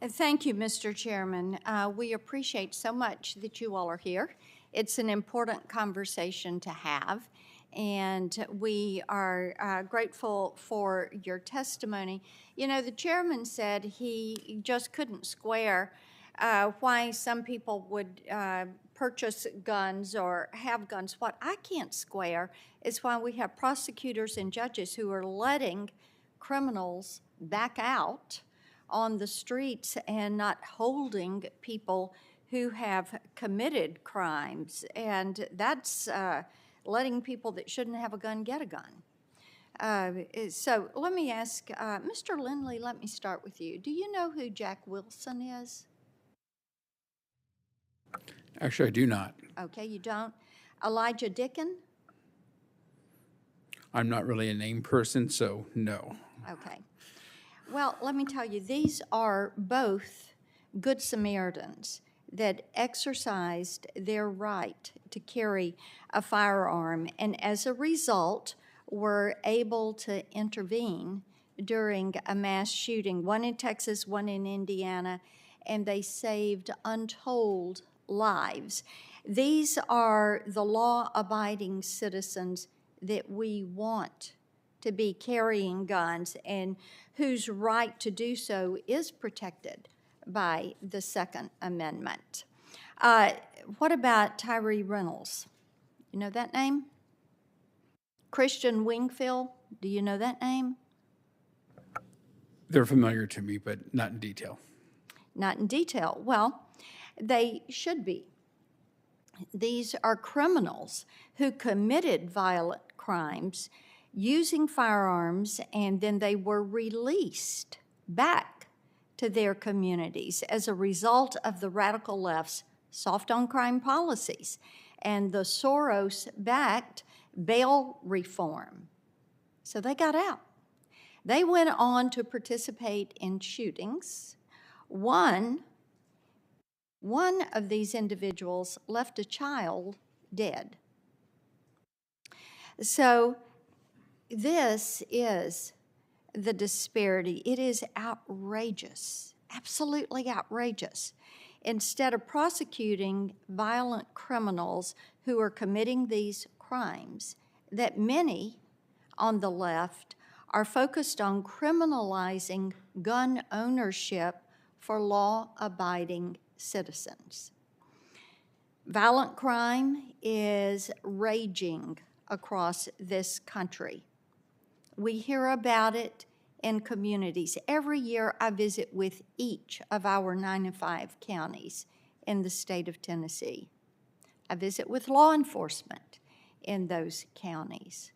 Thank you, Mr. Chairman. We appreciate so much that you all are here. It's an important conversation to have, and we are grateful for your testimony. You know, the chairman said he just couldn't square why some people would purchase guns or have guns. What I can't square is why we have prosecutors and judges who are letting criminals back out on the streets and not holding people who have committed crimes. And that's letting people that shouldn't have a gun get a gun. So let me ask, Mr. Lindley, let me start with you. Do you know who Jack Wilson is? Actually, I do not. Okay, you don't. Elijah Dickin? I'm not really a name person, so no. Okay. Well, let me tell you, these are both Good Samaritans that exercised their right to carry a firearm, and as a result were able to intervene during a mass shooting, one in Texas, one in Indiana, and they saved untold lives. These are the law-abiding citizens that we want to be carrying guns and whose right to do so is protected by the Second Amendment. What about Tyree Reynolds? You know that name? Christian Wingfield, do you know that name? They're familiar to me, but not in detail. Not in detail. Well, they should be. These are criminals who committed violent crimes using firearms, and then they were released back to their communities as a result of the radical left's soft on crime policies and the Soros-backed bail reform. So they got out. They went on to participate in shootings. One of these individuals left a child dead. So this is the disparity. It is outrageous, absolutely outrageous. Instead of prosecuting violent criminals who are committing these crimes, that many on the left are focused on criminalizing gun ownership for law-abiding citizens. Violent crime is raging across this country. We hear about it in communities. Every year I visit with each of our 95 counties in the state of Tennessee. I visit with law enforcement in those counties.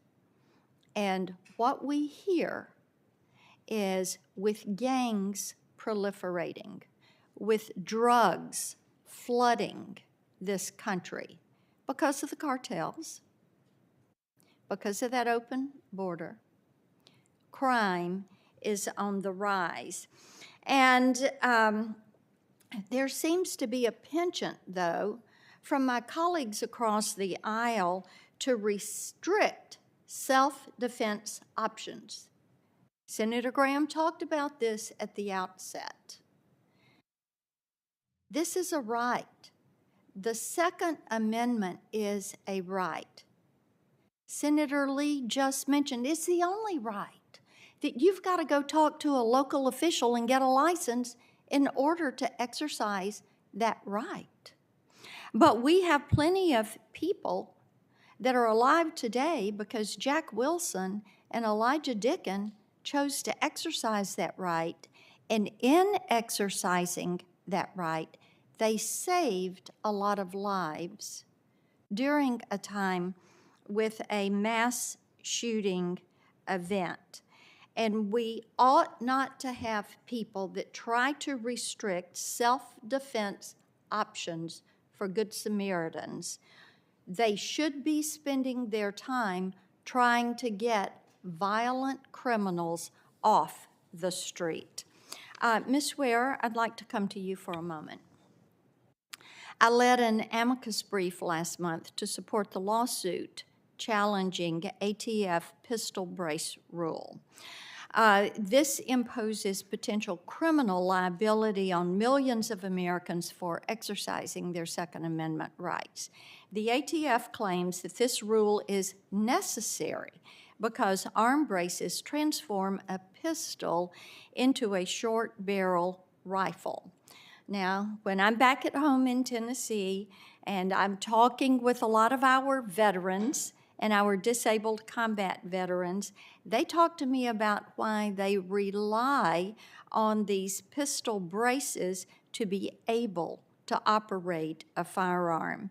And what we hear is with gangs proliferating, with drugs flooding this country because of the cartels, because of that open border, crime is on the rise. And there seems to be a penchant, though, from my colleagues across the aisle to restrict self-defense options. Senator Graham talked about this at the outset. This is a right. The Second Amendment is a right. Senator Lee just mentioned it's the only right, that you've got to go talk to a local official and get a license in order to exercise that right. But we have plenty of people that are alive today because Jack Wilson and Elijah Dickin chose to exercise that right, and in exercising that right, they saved a lot of lives during a time with a mass shooting event. And we ought not to have people that try to restrict self-defense options for Good Samaritans. They should be spending their time trying to get violent criminals off the street. Ms. Ware, I'd like to come to you for a moment. I led an amicus brief last month to support the lawsuit challenging ATF pistol brace rule. This imposes potential criminal liability on millions of Americans for exercising their Second Amendment rights. The ATF claims that this rule is necessary because arm braces transform a pistol into a short barrel rifle. Now, when I'm back at home in Tennessee and I'm talking with a lot of our veterans and our disabled combat veterans, they talk to me about why they rely on these pistol braces to be able to operate a firearm,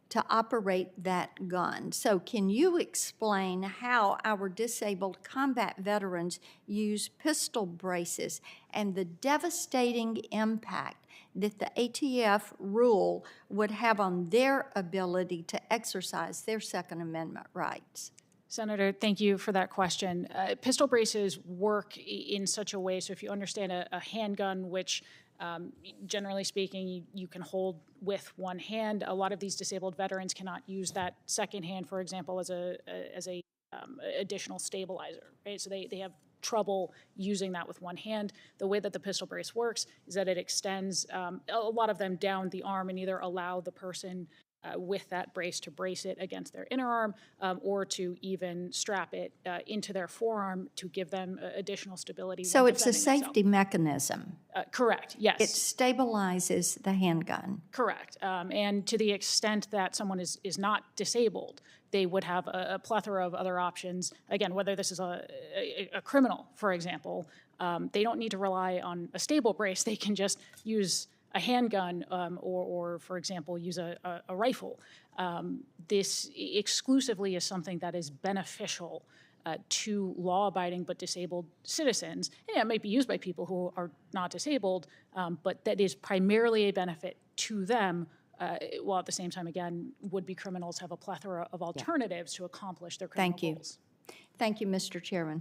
to operate that gun. So can you explain how our disabled combat veterans use pistol braces and the devastating impact that the ATF rule would have on their ability to exercise their Second Amendment rights? Senator, thank you for that question. Pistol braces work in such a way, so if you understand a handgun, which generally speaking, you can hold with one hand. A lot of these disabled veterans cannot use that second hand, for example, as a additional stabilizer, right? So they have trouble using that with one hand. The way that the pistol brace works is that it extends a lot of them down the arm and either allow the person with that brace to brace it against their inner arm or to even strap it into their forearm to give them additional stability. So it's a safety mechanism. Correct, yes. It stabilizes the handgun. Correct. And to the extent that someone is not disabled, they would have a plethora of other options. Again, whether this is a criminal, for example, they don't need to rely on a stable brace. They can just use a handgun or, for example, use a rifle. This exclusively is something that is beneficial to law-abiding but disabled citizens. And it might be used by people who are not disabled, but that is primarily a benefit to them, while at the same time, again, would-be criminals have a plethora of alternatives to accomplish their criminal goals. Thank you, Mr. Chairman.